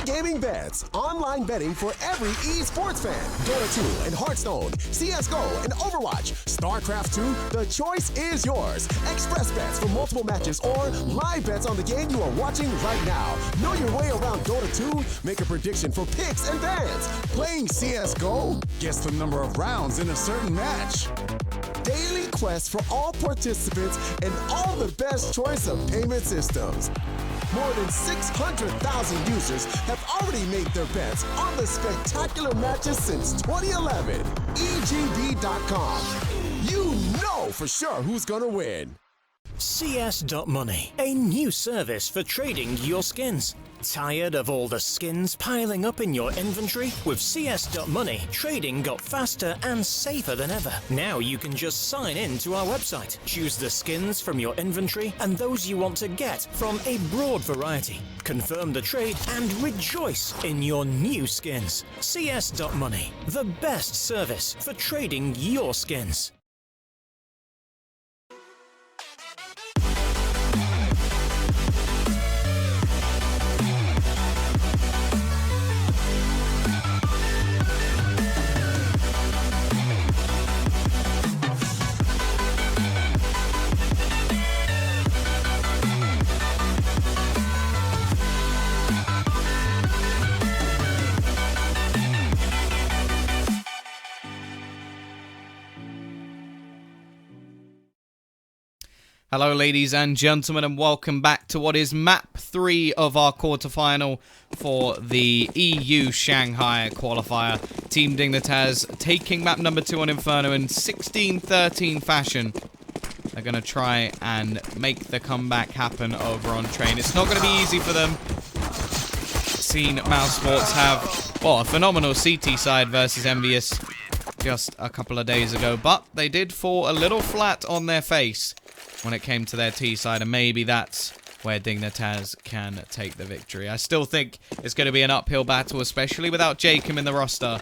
gaming bets. Online betting for every esports fan. Dota 2 and Hearthstone, CSGO and Overwatch, StarCraft 2, the choice is yours. Express bets for multiple matches or live bets on the game you are watching right now. Know your way around Dota 2? Make a prediction for picks and bans. Playing CSGO? Guess the number of rounds in a certain match. Daily quests for all participants and all the best choice of payment systems. More than 600,000 users have already made their bets on the spectacular matches since 2011. EGB.com. You know for sure who's gonna win. CS.Money, a new service for trading your skins. Tired of all the skins piling up in your inventory? With CS.Money, trading got faster and safer than ever. Now you can just sign in to our website, choose the skins from your inventory and those you want to get from a broad variety. Confirm the trade and rejoice in your new skins. CS.Money, the best service for trading your skins. Hello ladies and gentlemen, and welcome back to what is map 3 of our quarterfinal for the EU Shanghai Qualifier. Team Dignitas taking map number 2 on Inferno in 16-13 fashion. They're going to try and make the comeback happen over on Train. It's not going to be easy for them. Seen mousesports have, well, a phenomenal CT side versus Envious just a couple of days ago, but they did fall a little flat on their face when it came to their T side, and maybe that's where Dignitas can take the victory. I still think it's going to be an uphill battle, especially without Jacob in the roster.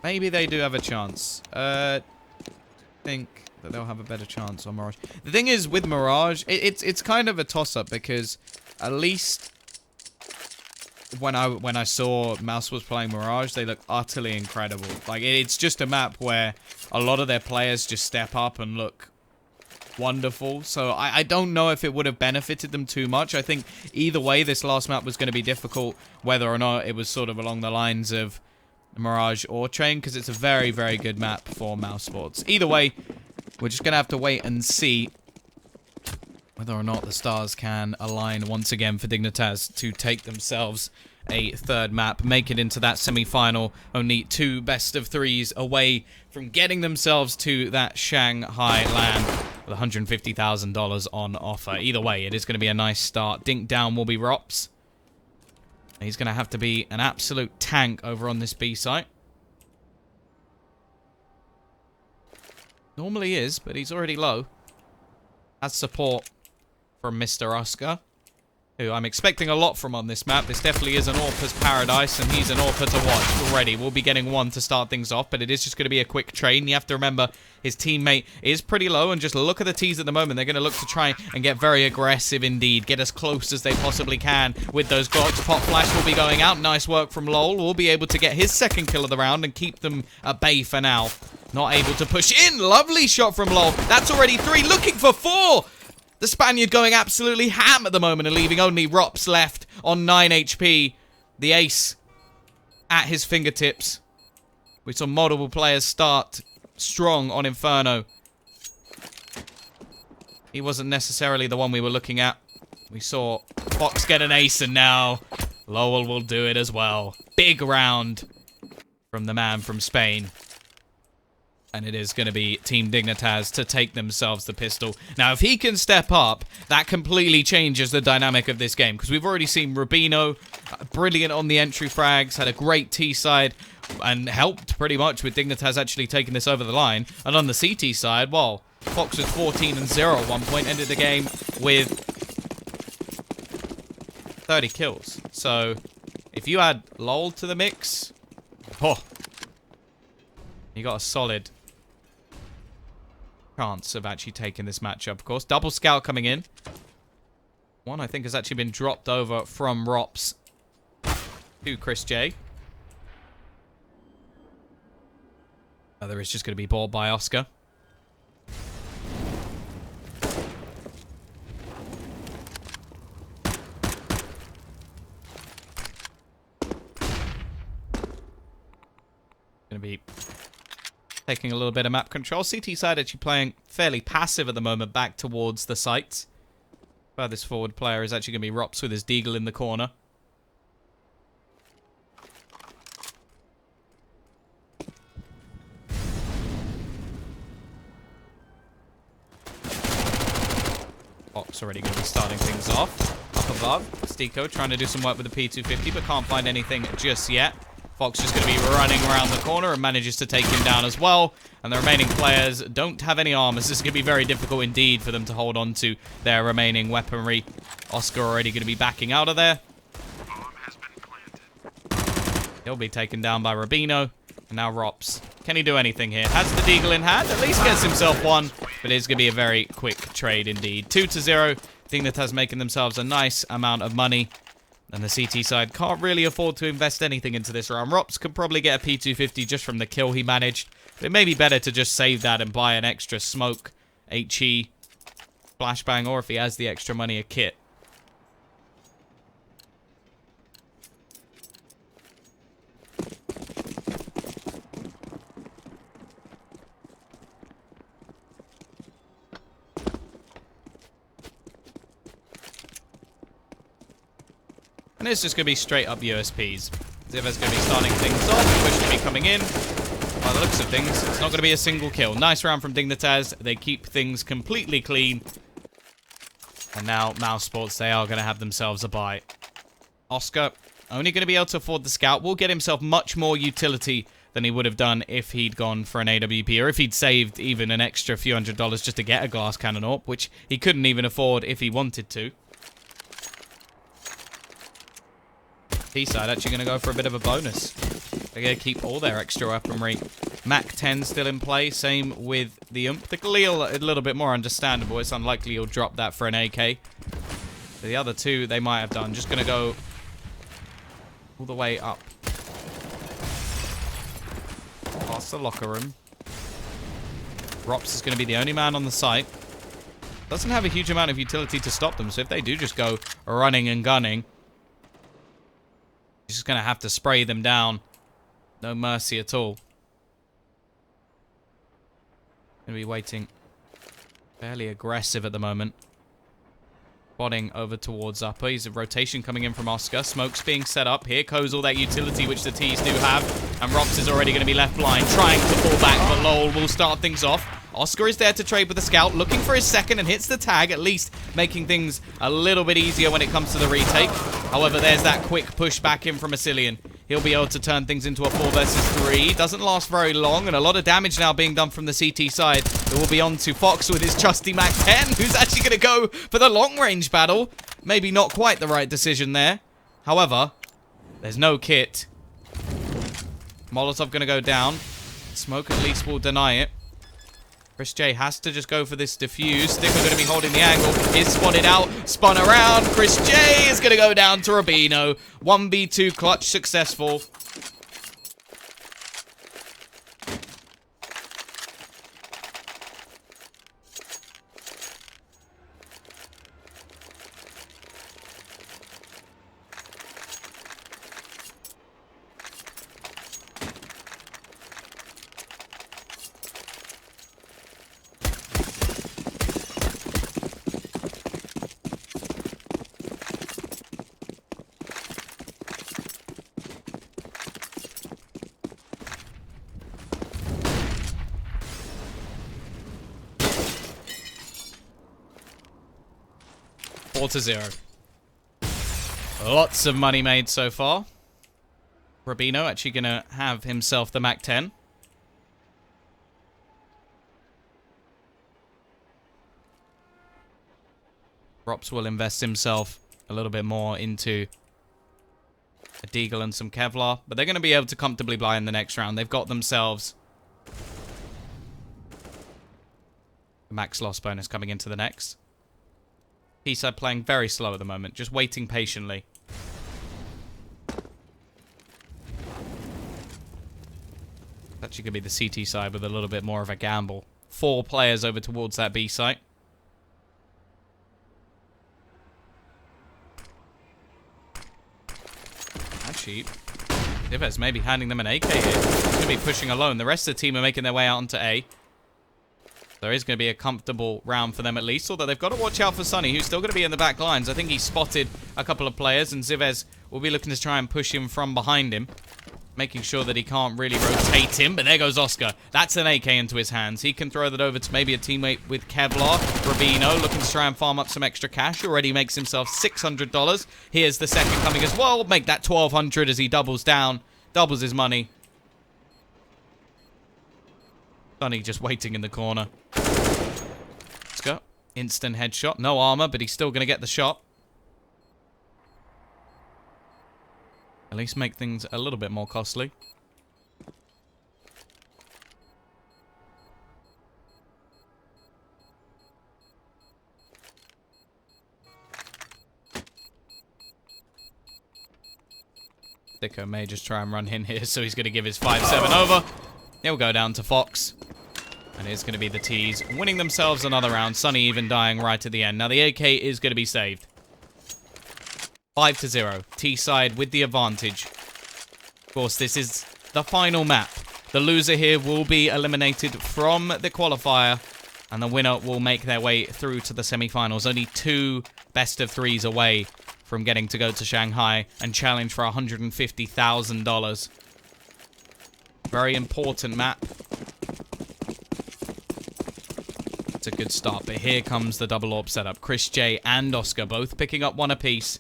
Maybe they do have a chance. I think that they'll have a better chance on Mirage. The thing is, with Mirage, it's kind of a toss-up, because at least when I saw Mouse was playing Mirage, they look utterly incredible. Like, it's just a map where a lot of their players just step up and look wonderful. So I don't know if it would have benefited them too much. I think either way, this last map was going to be difficult, whether or not it was sort of along the lines of Mirage or Train, because it's a very, very good map for mousesports. Either way, we're just going to have to wait and see whether or not the stars can align once again for Dignitas to take themselves a third map, make it into that semi-final. Only 2 best-of-3s away from getting themselves to that Shanghai LAN with $150,000 on offer. Either way, it is going to be a nice start. Dink down will be Rops. He's going to have to be an absolute tank over on this B site. Normally is, but he's already low. Has support from Mr. Oscar, who I'm expecting a lot from on this map. This definitely is an Orpa's paradise, and he's an Orpa to watch already. We'll be getting one to start things off, but it is just going to be a quick train. You have to remember his teammate is pretty low, and just look at the T's at the moment. They're going to look to try and get very aggressive indeed. Get as close as they possibly can with those Glocks. Pop Flash will be going out. Nice work from Lol. We'll be able to get his second kill of the round and keep them at bay for now. Not able to push in. Lovely shot from Lol. That's already 3. Looking for 4. The Spaniard going absolutely ham at the moment and leaving only Rops left on 9 HP. The ace at his fingertips. We saw multiple players start strong on Inferno. He wasn't necessarily the one we were looking at. We saw Fox get an ace, and now Lowell will do it as well. Big round from the man from Spain. And it is going to be Team Dignitas to take themselves the pistol. Now, if he can step up, that completely changes the dynamic of this game. Because we've already seen Rubino, brilliant on the entry frags, had a great T-side, and helped pretty much with Dignitas actually taking this over the line. And on the CT side, well, Fox was 14-0 at one point, ended the game with 30 kills. So, if you add LOL to the mix, oh, you got a solid chance of actually taking this matchup, of course. Double scout coming in. One, I think, has actually been dropped over from Rops to Chris J. Other is just going to be bought by Oscar. Going to be taking a little bit of map control. CT side actually playing fairly passive at the moment back towards the sites. Furthest forward player is actually going to be Rops with his Deagle in the corner. Fox already going to be starting things off. Up above, Stiko trying to do some work with the P250, but can't find anything just yet. Fox just going to be running around the corner and manages to take him down as well. And the remaining players don't have any armor, so this is going to be very difficult indeed for them to hold on to their remaining weaponry. Oscar already going to be backing out of there. He'll be taken down by Rubino. And now Rops. Can he do anything here? Has the Deagle in hand. At least gets himself one. But it's going to be a very quick trade indeed. 2-0. Dignitas making themselves a nice amount of money. And the CT side can't really afford to invest anything into this round. Rops could probably get a P250 just from the kill he managed. But it may be better to just save that and buy an extra smoke, HE, flashbang, or if he has the extra money, a kit. And it's just going to be straight up USPs. Ziva's going to be starting things off. Push to be coming in. By the looks of things, it's not going to be a single kill. Nice round from Dignitas. They keep things completely clean. And now mousesports, they are going to have themselves a bye. Oscar, only going to be able to afford the scout, will get himself much more utility than he would have done if he'd gone for an AWP, or if he'd saved even an extra few $100s just to get a glass cannon AWP, which he couldn't even afford if he wanted to. T-side actually going to go for a bit of a bonus. They're going to keep all their extra weaponry. Mac 10 still in play. Same with the UMP. The Galil a little bit more understandable. It's unlikely he'll drop that for an AK. The other two they might have done. Just going to go all the way up. Past the locker room. Rops is going to be the only man on the site. Doesn't have a huge amount of utility to stop them. So if they do just go running and gunning, he's just going to have to spray them down. No mercy at all. Going to be waiting. Fairly aggressive at the moment. Spotting over towards upper. He's a rotation coming in from Oscar. Smoke's being set up. Here goes all that utility which the T's do have. And Rops is already going to be left blind. Trying to pull back, but Lowell will start things off. Oscar is there to trade with the scout, looking for his second and hits the tag, at least making things a little bit easier when it comes to the retake. However, there's that quick push back in from Asilian. He'll be able to turn things into a 4 versus 3. Doesn't last very long, and a lot of damage now being done from the CT side. It will be on to Fox with his trusty Mac 10, who's actually going to go for the long-range battle. Maybe not quite the right decision there. However, there's no kit. Molotov going to go down. Smoke at least will deny it. Chris J has to just go for this defuse. Sticker going to be holding the angle. Is spotted out. Spun around. Chris J is going to go down to Rubino. 1v2 clutch successful. Four to 0. Lots of money made so far. Rubino actually going to have himself the Mac 10. Rops will invest himself a little bit more into a Deagle and some Kevlar. But they're going to be able to comfortably buy in the next round. They've got themselves the max loss bonus coming into the next. T-side playing very slow at the moment, just waiting patiently. Actually could be the CT side with a little bit more of a gamble. 4 players over towards that B site. Actually, Divez maybe handing them an AK here. He's going to be pushing alone. The rest of the team are making their way out onto A. There is going to be a comfortable round for them at least, although they've got to watch out for Sonny, who's still going to be in the back lines. I think he spotted a couple of players, and Zivez will be looking to try and push him from behind him, making sure that he can't really rotate him. But there goes Oscar. That's an AK into his hands. He can throw that over to maybe a teammate with Kevlar. Rabino looking to try and farm up some extra cash. Already makes himself $600. Here's the second coming as well. Make that $1,200 as he doubles down. Doubles his money. Sonny just waiting in the corner. Let's go. Instant headshot. No armor, but he's still going to get the shot. At least make things a little bit more costly. Thicko may just try and run in here, so he's going to give his 5-7 over. He'll go down to Fox. And it's going to be the T's winning themselves another round. Sonny even dying right at the end. Now the AK is going to be saved. 5-0. T-side with the advantage. Of course, this is the final map. The loser here will be eliminated from the qualifier, and the winner will make their way through to the semi-finals. Only 2 best-of-3s away from getting to go to Shanghai and challenge for $150,000. Very important map. It's a good start, but here comes the double AWP setup. Chris J and Oscar both picking up 1 apiece.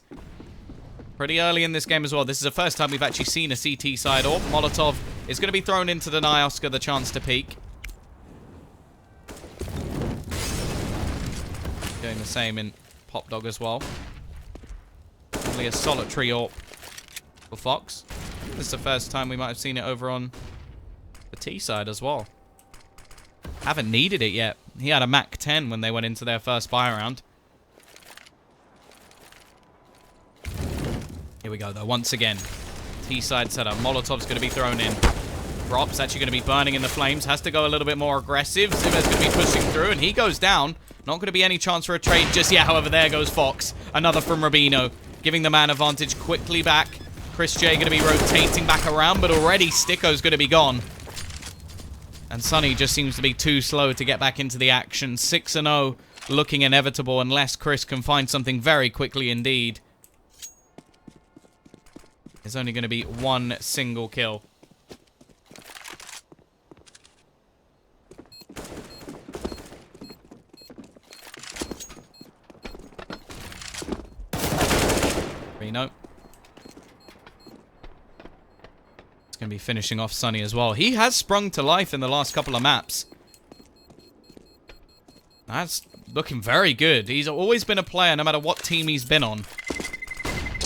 Pretty early in this game as well. This is the first time we've actually seen a CT side AWP. Molotov is going to be thrown in to deny Oscar the chance to peek. Doing the same in Pop Dog as well. Only a solitary AWP for Fox. This is the first time we might have seen it over on the T side as well. Haven't needed it yet. He had a Mac 10 when they went into their first buy round. Here we go, though, once again. T-side setup. Molotov's going to be thrown in. Rob's actually going to be burning in the flames. Has to go a little bit more aggressive. Zivez going to be pushing through, and he goes down. Not going to be any chance for a trade just yet. However, there goes Fox. Another from Rabino. Giving the man advantage quickly back. Chris J going to be rotating back around, but already Sticko's going to be gone. And Sonny just seems to be too slow to get back into the action. 6-0 looking inevitable unless Chris can find something very quickly indeed. There's only going to be 1 single kill. Reno. It's going to be finishing off Sonny as well. He has sprung to life in the last couple of maps. That's looking very good. He's always been a player no matter what team he's been on.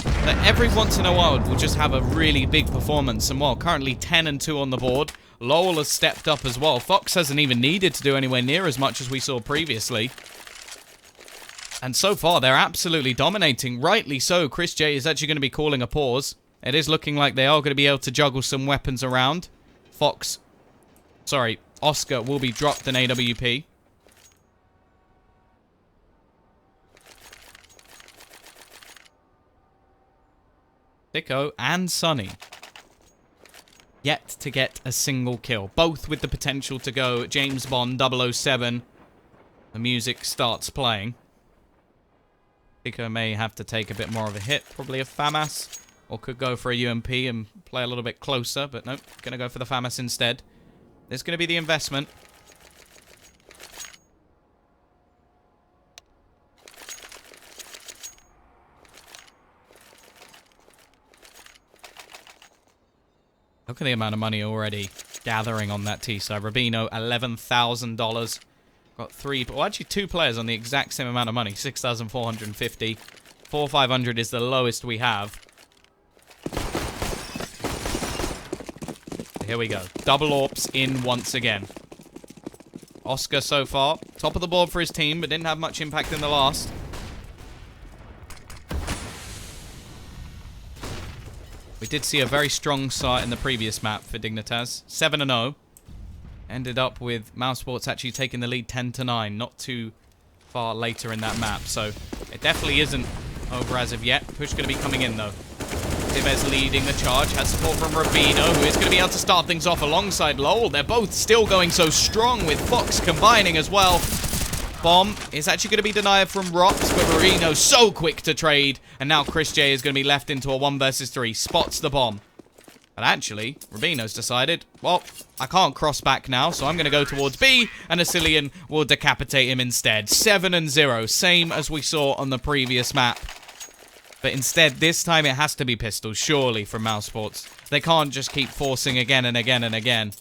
That every once in a while will just have a really big performance. And well, currently 10-2 on the board. Lowell has stepped up as well. Fox hasn't even needed to do anywhere near as much as we saw previously. And so far, they're absolutely dominating. Rightly so. Chris J is actually going to be calling a pause. It is looking like they are going to be able to juggle some weapons around. Oscar will be dropped in AWP. Thicko and Sonny yet to get a single kill. Both with the potential to go James Bond 007. The music starts playing. Thicko may have to take a bit more of a hit. Probably a FAMAS. Or could go for a UMP and play a little bit closer. But nope, going to go for the FAMAS instead. There's going to be the investment. Look at the amount of money already gathering on that T-side. Rabino, $11,000. Got 3, well, actually 2 players on the exact same amount of money. 6,450. 4,500 is the lowest we have. Here we go. Double AWPs in once again. Oscar so far. Top of the board for his team, but didn't have much impact in the last. We did see a very strong start in the previous map for Dignitas. 7-0. Ended up with mousesports actually taking the lead 10-9. Not too far later in that map. So it definitely isn't over as of yet. Push going to be coming in though. Tevez leading the charge. Has support from Rubino, who is going to be able to start things off alongside Lowell. They're both still going so strong with Fox combining as well. Bomb is actually going to be denied from Rops, but Rubino so quick to trade. And now Chris J is going to be left into a 1 versus 3. Spots the bomb. But actually, Rubino's decided, well, I can't cross back now, so I'm going to go towards B, and Asilian will decapitate him instead. 7-0, same as we saw on the previous map. But instead, this time it has to be pistols, surely, from mousesports. They can't just keep forcing again and again and again.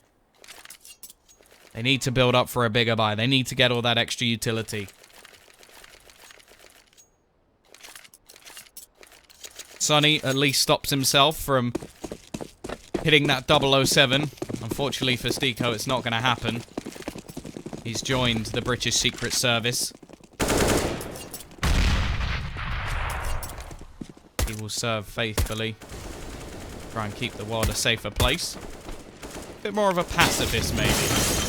They need to build up for a bigger buy. They need to get all that extra utility. Sonny at least stops himself from hitting that 007. Unfortunately for Stico, it's not going to happen. He's joined the British Secret Service. He will serve faithfully. Try and keep the world a safer place. A bit more of a pacifist, maybe.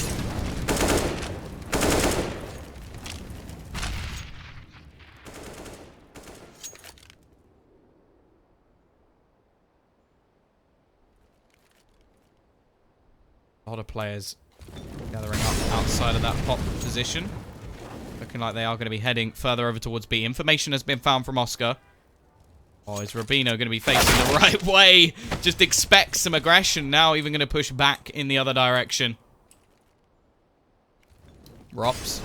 A lot of players gathering up outside of that pop position. Looking like they are going to be heading further over towards B. Information has been found from Oscar. Oh, is Rubino going to be facing the right way? Just expect some aggression now, even going to push back in the other direction. Rops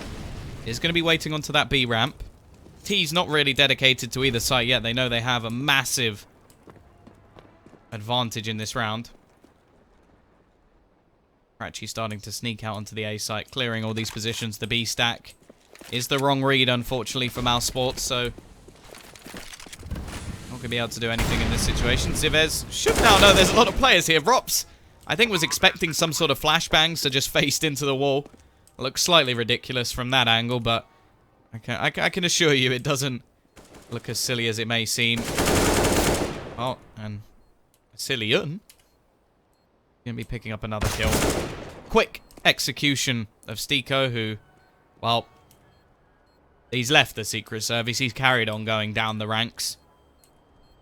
is going to be waiting onto that B ramp. T's not really dedicated to either site yet. They know they have a massive advantage in this round. We're actually starting to sneak out onto the A site, clearing all these positions. The B stack is the wrong read, unfortunately, for mousesports, so not going to be able to do anything in this situation. Zivez should now know there's a lot of players here. Rops, I think, was expecting some sort of flashbang, so just faced into the wall. Looks slightly ridiculous from that angle, but I can assure you it doesn't look as silly as it may seem. Oh, and Cillian gonna be picking up another kill. Quick execution of Stico, who, well, he's left the Secret Service. He's carried on going down the ranks.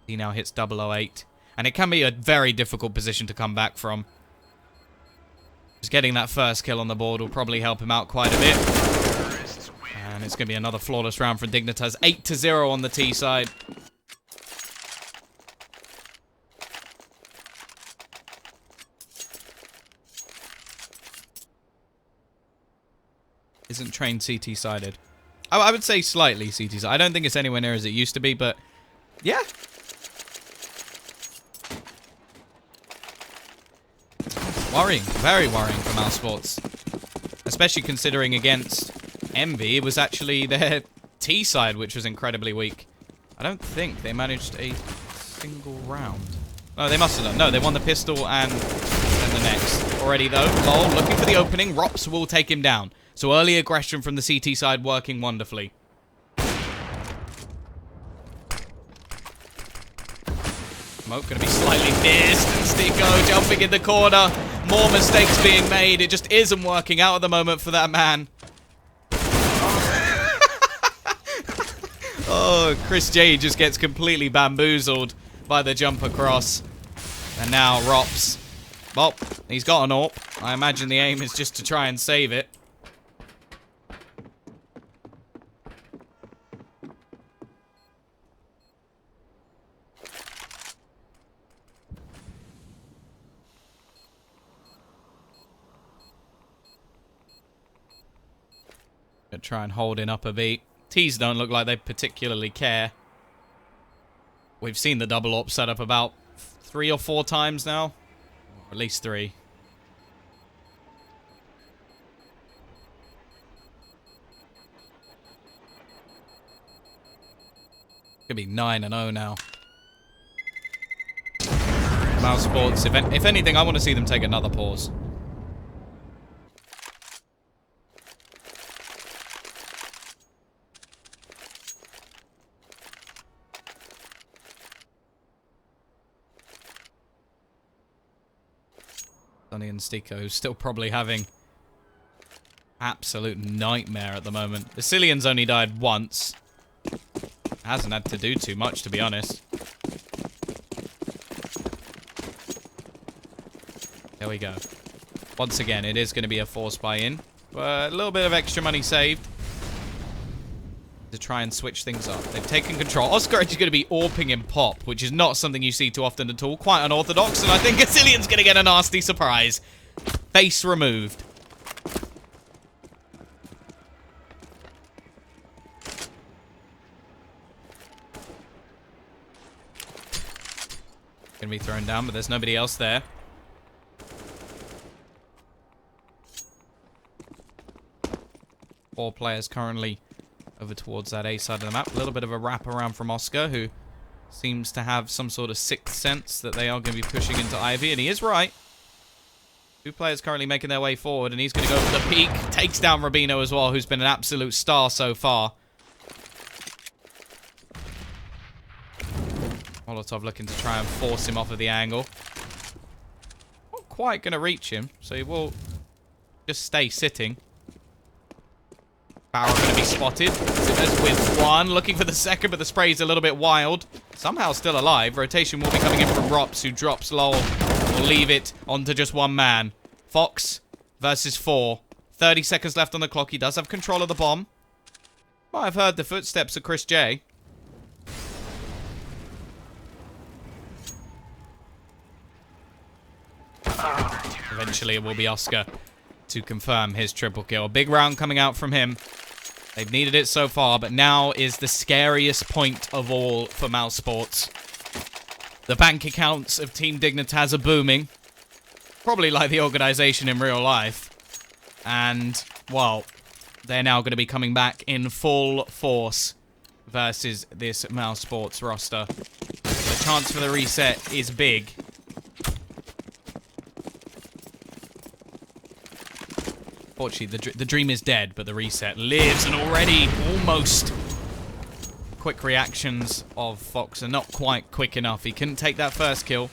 He now hits 008. And it can be a very difficult position to come back from. Just getting that first kill on the board will probably help him out quite a bit. And it's going to be another flawless round for Dignitas. 8-0 on the T side. Isn't trained CT-sided. I would say slightly CT-sided. I don't think it's anywhere near as it used to be, but yeah. Worrying. Very worrying for mousesports. Especially considering against Envy, it was actually their T side, which was incredibly weak. I don't think they managed a single round. No, they must have done. No, they won the pistol and then the next. Already, though, Lol looking for the opening. Rops will take him down. So early aggression from the CT side working wonderfully. Smoke going to be slightly missed. And Stico jumping in the corner. More mistakes being made. It just isn't working out at the moment for that man. Oh, Chris J just gets completely bamboozled by the jump across. And now Rops. Well, he's got an AWP. I imagine the aim is just to try and save it. Gonna try and hold in up a beat. T's don't look like they particularly care. We've seen the double AWP set up about 3 or 4 times now. Or at least 3. Could be 9-0 now. mousesports, if anything, I want to see them take another pause. Sunny and Stiko still probably having absolute nightmare at the moment. The Cillian's only died once. Hasn't had to do too much, to be honest. There we go. Once again, it is going to be a forced buy-in. But a little bit of extra money saved to try and switch things up. They've taken control. Oscar is going to be AWPing in pop, which is not something you see too often at all. Quite unorthodox, and I think Cillian's going to get a nasty surprise. Face removed. Going to be thrown down, but there's nobody else there. Four players currently over towards that A side of the map. A little bit of a wrap around from Oscar, who seems to have some sort of sixth sense that they are going to be pushing into Ivy, and he is right. Two players currently making their way forward, and he's going to go for the peak. Takes down Rubino as well, who's been an absolute star so far. Molotov looking to try and force him off of the angle. Not quite going to reach him, so he will just stay sitting. Barrow going to be spotted. Zippers with one, looking for the second, but the spray's a little bit wild. Somehow still alive. Rotation will be coming in from Rops, who drops Lol. Will leave it onto just one man. Fox versus 4. 30 seconds left on the clock. He does have control of the bomb. Might have heard the footsteps of Chris J. Eventually it will be Oscar to confirm his triple kill. Big round coming out from him. They've needed it so far, but now is the scariest point of all for mousesports. The bank accounts of Team Dignitas are booming. Probably like the organization in real life. And, well, they're now going to be coming back in full force versus this mousesports roster. The chance for the reset is big. Fortunately, the dream is dead, but the reset lives, and already almost quick reactions of Fox are not quite quick enough. He couldn't take that first kill.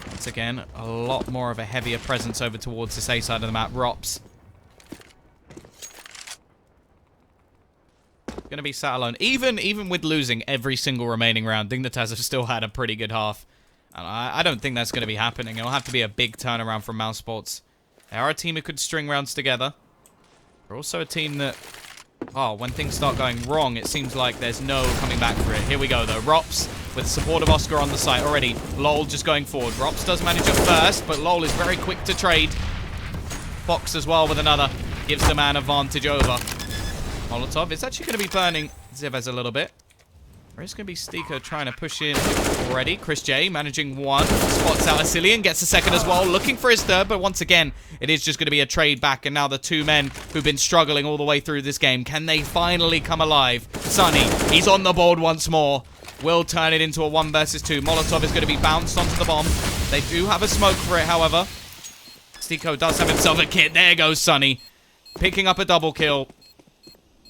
Once again, a lot more of a heavier presence over towards this A side of the map. Rops going to be sat alone. Even with losing every single remaining round, Dignitas have still had a pretty good half. And I don't think that's going to be happening. It'll have to be a big turnaround from mousesports. They are a team who could string rounds together. They're also a team that, oh, when things start going wrong, it seems like there's no coming back for it. Here we go, though. Rops with support of Oscar on the site already. Lol just going forward. Rops does manage a first, but Lol is very quick to trade. Fox as well with another. Gives the man advantage over. Molotov is actually going to be burning Zivez a little bit. There is going to be Stiko trying to push in already. Chris J managing one. Spots out a Cillian. Gets a second as well. Looking for his third. But once again, it is just going to be a trade back. And now the two men who've been struggling all the way through this game. Can they finally come alive? Sunny, he's on the board once more. Will turn it into a 1 versus 2. Molotov is going to be bounced onto the bomb. They do have a smoke for it, however. Stiko does have himself a kit. There goes Sunny. Picking up a double kill.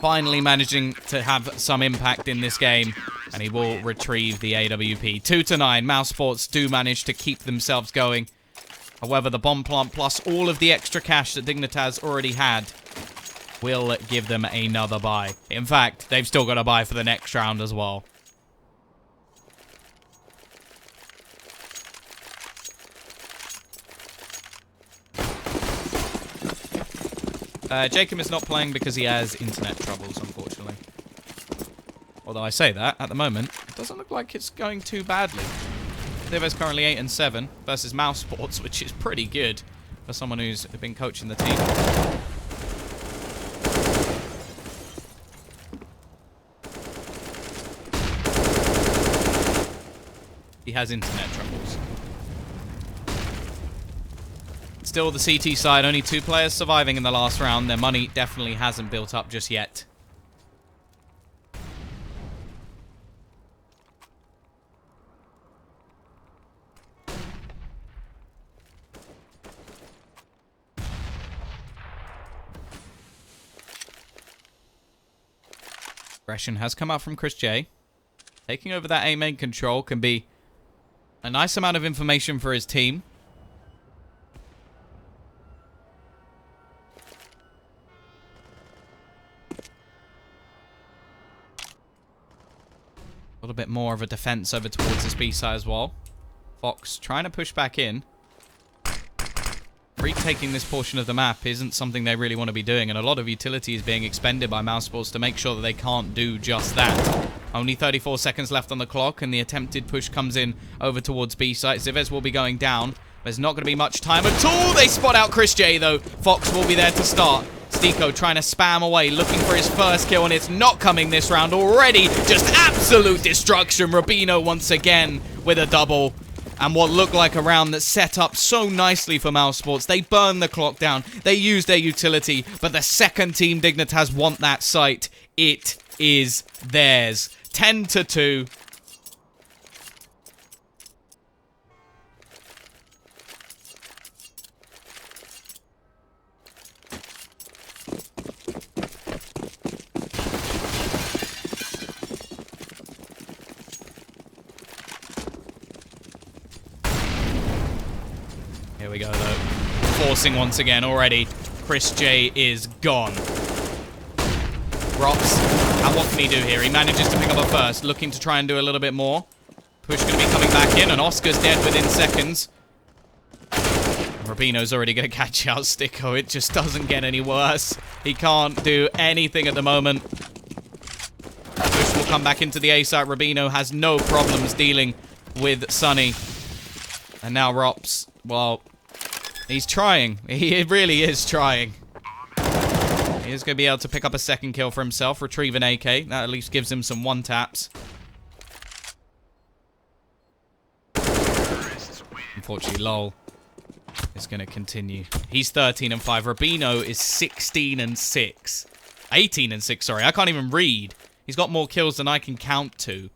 Finally managing to have some impact in this game, and he will retrieve the AWP. 2-9. Mousesports do manage to keep themselves going. However, the bomb plant plus all of the extra cash that Dignitas already had will give them another buy. In fact, they've still got a buy for the next round as well. Jacob is not playing because he has internet troubles, unfortunately. Although I say that, at the moment, it doesn't look like it's going too badly. Divo's currently 8-7 versus mousesports, which is pretty good for someone who's been coaching the team. He has internet troubles. Still, the CT side, only 2 players surviving in the last round. Their money definitely hasn't built up just yet. Aggression has come out from Chris J. Taking over that A main control can be A nice amount of information for his team. A little bit more of a defense over towards this B side as well. Fox trying to push back in. Retaking this portion of the map isn't something they really want to be doing, and a lot of utility is being expended by mousesports to make sure that they can't do just that. Only 34 seconds left on the clock, and the attempted push comes in over towards B site. Zivez will be going down. There's not going to be much time at all. They spot out Chris J, though. Fox will be there to start. Stiko trying to spam away, looking for his first kill, and it's not coming this round already. Just absolute destruction. Rubino once again with a double. And what looked like a round that set up so nicely for mousesports. They burned the clock down. They used their utility. But the second team, Dignitas, want that site. It is theirs. 10-2. Here we go, though. Forcing once again already. Chris J is gone. Rops. And what can he do here? He manages to pick up a first, looking to try and do a little bit more. Push going to be coming back in, and Oscar's dead within seconds. Rubino's already going to catch out Stiko. It just doesn't get any worse. He can't do anything at the moment. Push will come back into the A site. Rubino has no problems dealing with Sunny. And now Rops, well, he's trying. He really is trying. He is going to be able to pick up a second kill for himself, retrieve an AK. That at least gives him some one-taps. Unfortunately, LOL is going to continue. He's 13-5. Rubino is 16-6. 18-6, sorry. I can't even read. He's got more kills than I can count to.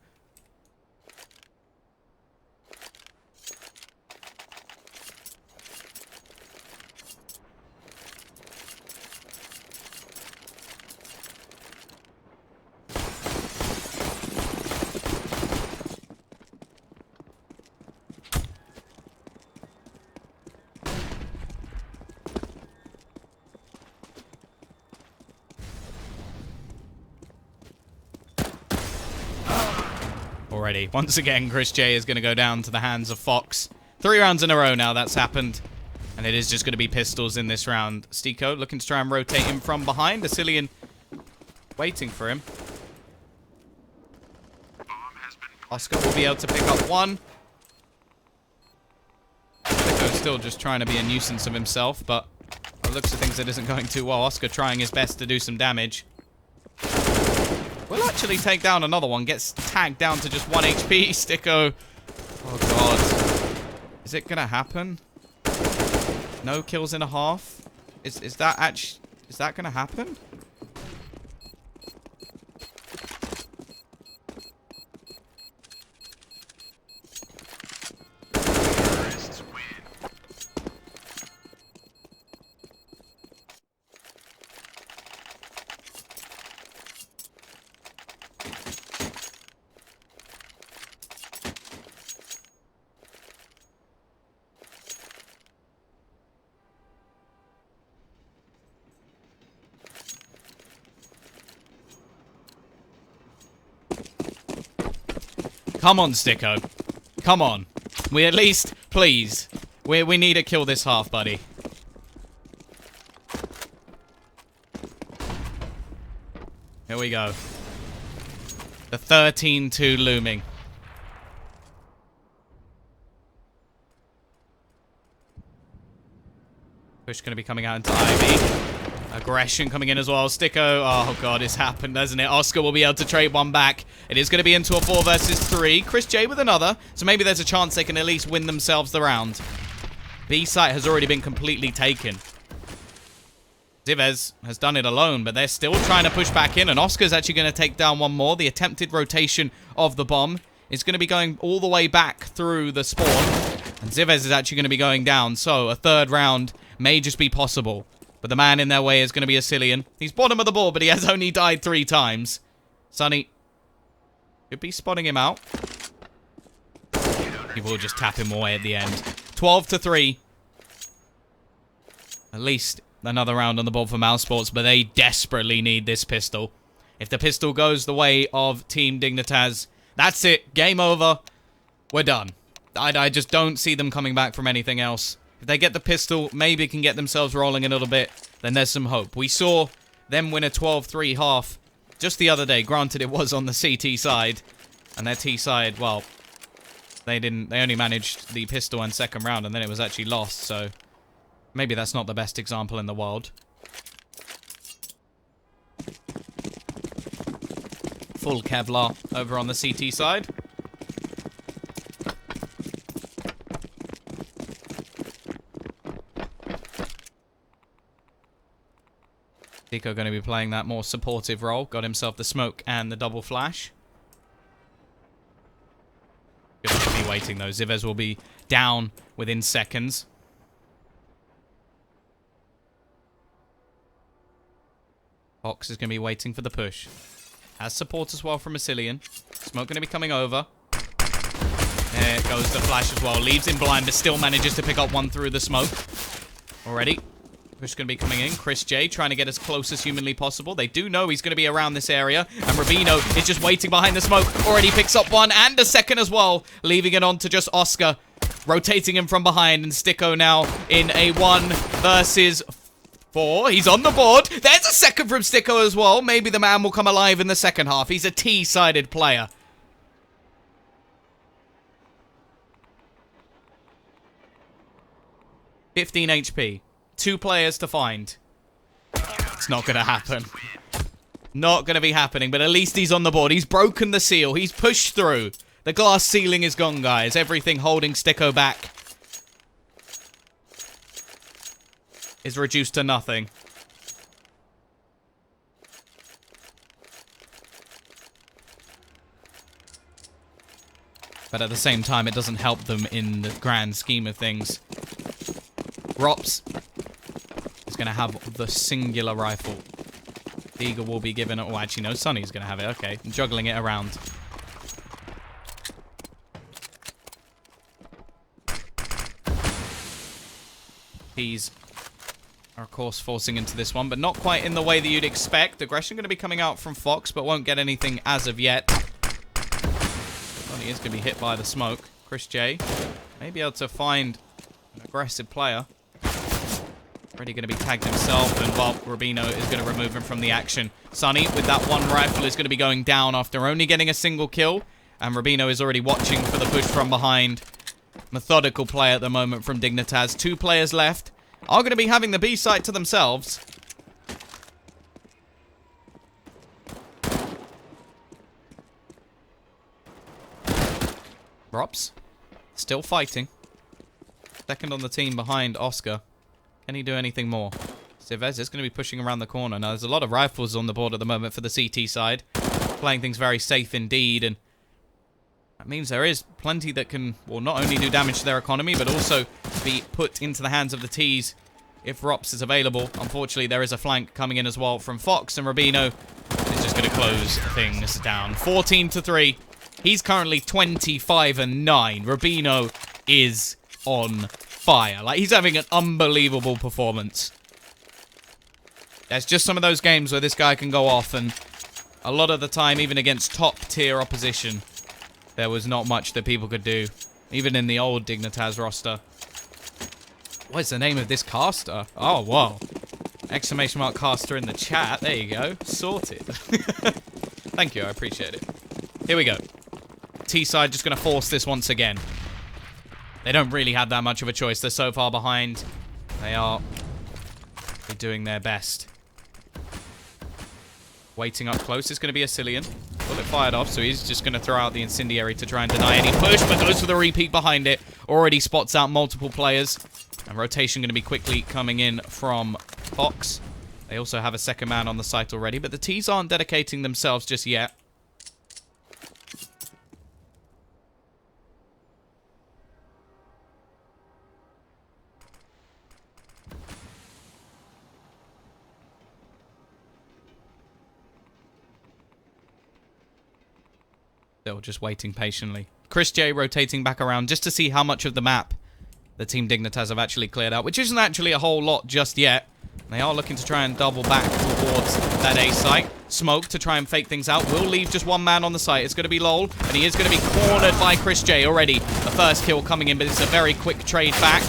Already. Once again, Chris J is going to go down to the hands of Fox. 3 rounds in a row now that's happened. And it is just going to be pistols in this round. Stiko looking to try and rotate him from behind. Asilian waiting for him. Oscar will be able to pick up one. Stiko's still just trying to be a nuisance of himself, but by the looks of things it isn't going too well. Oscar trying his best to do some damage. Will actually take down another one. Gets tagged down to just 1 HP. Stiko. Oh, God. Is it going to happen? No kills in a half? Is that actually... Is that going to happen? Come on, Stiko. Come on. We at least, please. We need to kill this half, buddy. Here we go. The 13-2 looming. Push going to be coming out into Ivy. Aggression coming in as well. Stiko. Oh, God, it's happened, hasn't it? Oscar will be able to trade one back. It is going to be into a 4 versus 3. Chris J with another. So maybe there's a chance they can at least win themselves the round. B site has already been completely taken. Zivez has done it alone, but they're still trying to push back in. And Oscar's actually going to take down one more. The attempted rotation of the bomb is going to be going all the way back through the spawn. And Zivez is actually going to be going down. So a third round may just be possible. But the man in their way is going to be Asilian. He's bottom of the board, but he has only died 3 times. Sunny could be spotting him out. He will just tap him away at the end. 12-3. At least another round on the board for mousesports, but they desperately need this pistol. If the pistol goes the way of Team Dignitas, that's it. Game over. We're done. I just don't see them coming back from anything else. If they get the pistol, maybe can get themselves rolling a little bit, then there's some hope. We saw them win a 12-3 half just the other day. Granted, it was on the CT side, and their T side, well, they only managed the pistol and second round, and then it was actually lost, so maybe that's not the best example in the world. Full Kevlar over on the CT side. Zico going to be playing that more supportive role. Got himself the smoke and the double flash. Just going to be waiting though. Zivez will be down within seconds. Fox is going to be waiting for the push. Has support as well from Massilian. Smoke going to be coming over. There goes the flash as well. Leaves him blind, but still manages to pick up one through the smoke. Already. Push going to be coming in. Chris J trying to get as close as humanly possible. They do know he's going to be around this area. And Rubino is just waiting behind the smoke. Already picks up one and a second as well. Leaving it on to just Oscar. Rotating him from behind. And Sticko now in a 1 versus 4. He's on the board. There's a second from Sticko as well. Maybe the man will come alive in the second half. He's a T-sided player. $15 HP. 2 players to find. It's not going to happen. Not going to be happening, but at least he's on the board. He's broken the seal. He's pushed through. The glass ceiling is gone, guys. Everything holding Sticko back is reduced to nothing. But at the same time, it doesn't help them in the grand scheme of things. Rops is going to have the singular rifle. Eagle will be given... Oh, actually, no. Sonny's going to have it. Okay. Juggling it around. He's, of course, forcing into this one, but not quite in the way that you'd expect. Aggression going to be coming out from Fox, but won't get anything as of yet. Sonny is going to be hit by the smoke. Chris J may be able to find an aggressive player. Already going to be tagged himself, and well, Rubino is going to remove him from the action. Sonny, with that one rifle, is going to be going down after only getting a single kill. And Rubino is already watching for the push from behind. Methodical play at the moment from Dignitas. 2 players left. Are going to be having the B site to themselves. Rops. Still fighting. Second on the team behind Oscar. Can he do anything more? Civez is going to be pushing around the corner. Now, there's a lot of rifles on the board at the moment for the CT side. Playing things very safe indeed, and that means there is plenty that can, well, not only do damage to their economy, but also be put into the hands of the Ts if Rops is available. Unfortunately, there is a flank coming in as well from Fox, and Rubino is just going to close things down. 14-3. He's currently 25-9. Rubino is on fire. Like, he's having an unbelievable performance. There's just some of those games where this guy can go off, and a lot of the time, even against top-tier opposition, there was not much that people could do. Even in the old Dignitas roster. What is the name of this caster? Oh, whoa. Exclamation mark caster in the chat. There you go. Sorted. Thank you. I appreciate it. Here we go. T-side just going to force this once again. They don't really have that much of a choice. They're so far behind. They are doing their best. Waiting up close is going to be a Cillian. Bullet fired off, so he's just going to throw out the incendiary to try and deny any push, but goes for the repeat behind it. Already spots out multiple players. And rotation going to be quickly coming in from Fox. They also have a second man on the site already, but the Ts aren't dedicating themselves just yet. Still just waiting patiently. Chris J rotating back around just to see how much of the map the Team Dignitas have actually cleared out, which isn't actually a whole lot just yet. They are looking to try and double back towards that A site. Smoke to try and fake things out. Will leave just one man on the site. It's going to be Lol, and he is going to be cornered by Chris J already. The first kill coming in, but it's a very quick trade back.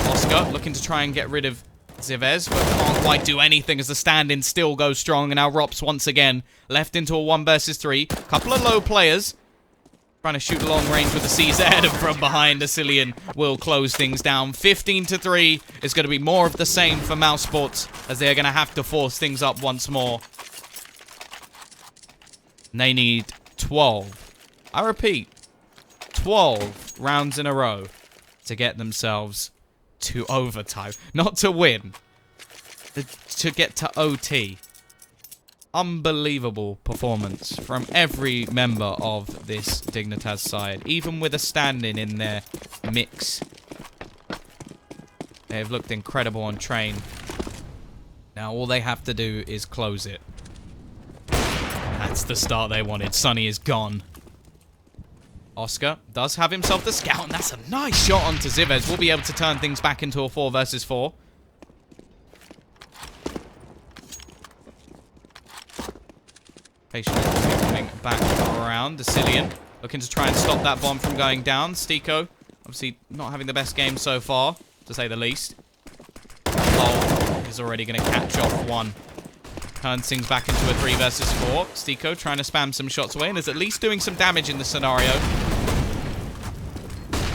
Oscar looking to try and get rid of Zivez, but can't quite do anything as the stand-in still goes strong, and now Rops once again left into a 1 versus 3. Couple of low players trying to shoot long range with the CZ, and from behind, Asilian will close things down. 15-3 is going to be more of the same for mousesports, as they are going to have to force things up once more. And they need 12. I repeat, 12 rounds in a row to get themselves to overtime. Not to win, to get to OT. Unbelievable performance from every member of this Dignitas side, even with a stand-in in their mix. They have looked incredible on train. Now all they have to do is close it. That's the start they wanted. Sunny is gone. Oscar does have himself the scout, and that's a nice shot onto Zivez. We'll be able to turn things back into a 4 versus 4. Patiently coming back around. Asilian looking to try and stop that bomb from going down. Stiko, obviously not having the best game so far, to say the least. Lol is already going to catch off one. Turns things back into a 3 versus 4. Stiko trying to spam some shots away and is at least doing some damage in the scenario.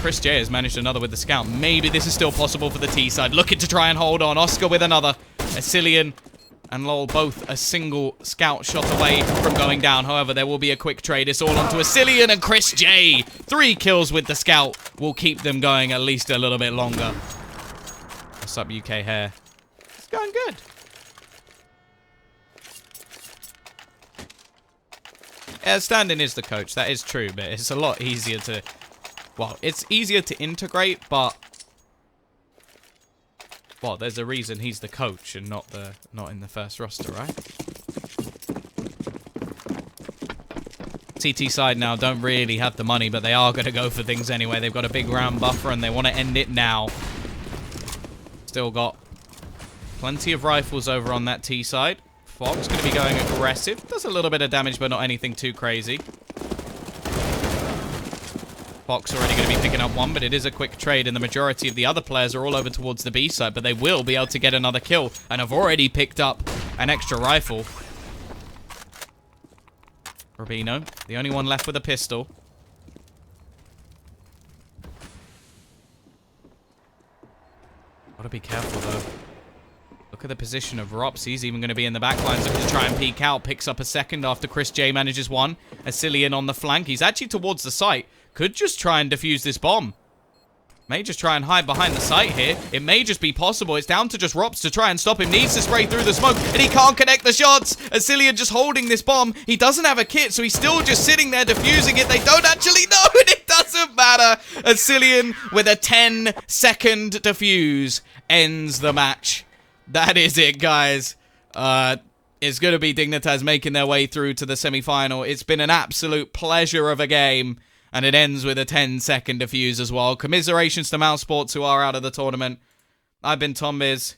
Chris J has managed another with the scout. Maybe this is still possible for the T side. Looking to try and hold on. Oscar with another. Asilian and Lol both a single scout shot away from going down. However, there will be a quick trade. It's all onto Asilian and Chris J. 3 kills with the scout will keep them going at least a little bit longer. What's up, UK Hair? It's going good. Yeah, stand-in is the coach. That is true, but it's a lot easier to... Well, it's easier to integrate, but... Well, there's a reason he's the coach and not in the first roster, right? TT side now don't really have the money, but they are going to go for things anyway. They've got a big round buffer and they want to end it now. Still got plenty of rifles over on that T side. Fox going to be going aggressive. Does a little bit of damage, but not anything too crazy. Fox already going to be picking up one, but it is a quick trade, and the majority of the other players are all over towards the B side, but they will be able to get another kill, and have already picked up an extra rifle. Rubino, the only one left with a pistol. Gotta be careful, though. Look at the position of Rops. He's even going to be in the backlines looking to try and peek out. Picks up a second after Chris J manages one. Asilian on the flank. He's actually towards the site. Could just try and defuse this bomb. May just try and hide behind the site here. It may just be possible. It's down to just Rops to try and stop him. Needs to spray through the smoke, and he can't connect the shots. Asilian just holding this bomb. He doesn't have a kit, so he's still just sitting there defusing it. They don't actually know, and it doesn't matter. Asilian with a 10-second defuse ends the match. That is it, guys. It's going to be Dignitas making their way through to the semi-final. It's been an absolute pleasure of a game. And it ends with a 10-second defuse as well. Commiserations to mousesports who are out of the tournament. I've been Tom Biz.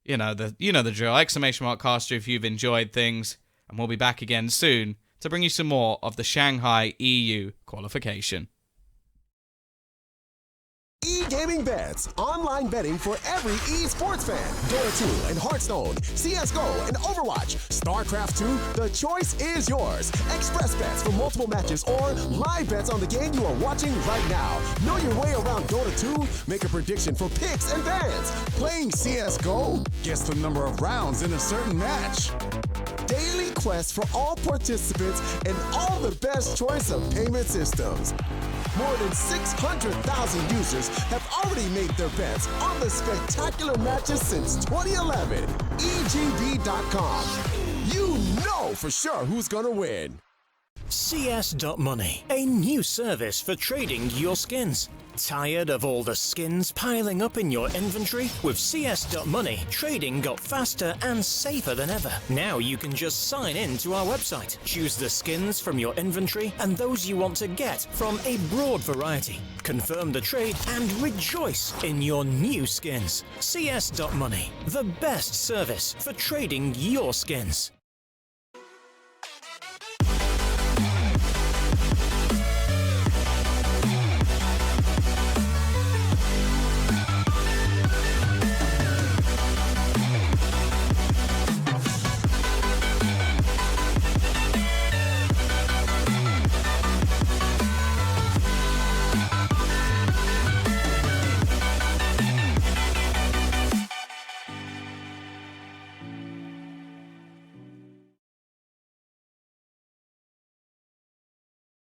You know the drill. ! Caster if you've enjoyed things. And we'll be back again soon to bring you some more of the Shanghai EU qualification. E-gaming bets, online betting for every esports fan. Dota 2 and Hearthstone, CSGO and Overwatch, StarCraft 2, the choice is yours. Express bets for multiple matches or live bets on the game you are watching right now. Know your way around Dota 2? Make a prediction for picks and bans. Playing CSGO? Guess the number of rounds in a certain match. Daily quests for all participants and all the best choice of payment systems. More than 600,000 users have already made their bets on the spectacular matches since 2011. EGB.com. You know for sure who's gonna win. CS.Money, a new service for trading your skins. Tired of all the skins piling up in your inventory? With CS.Money, trading got faster and safer than ever. Now you can just sign in to our website, choose the skins from your inventory and those you want to get from a broad variety. Confirm the trade and rejoice in your new skins. CS.Money, the best service for trading your skins.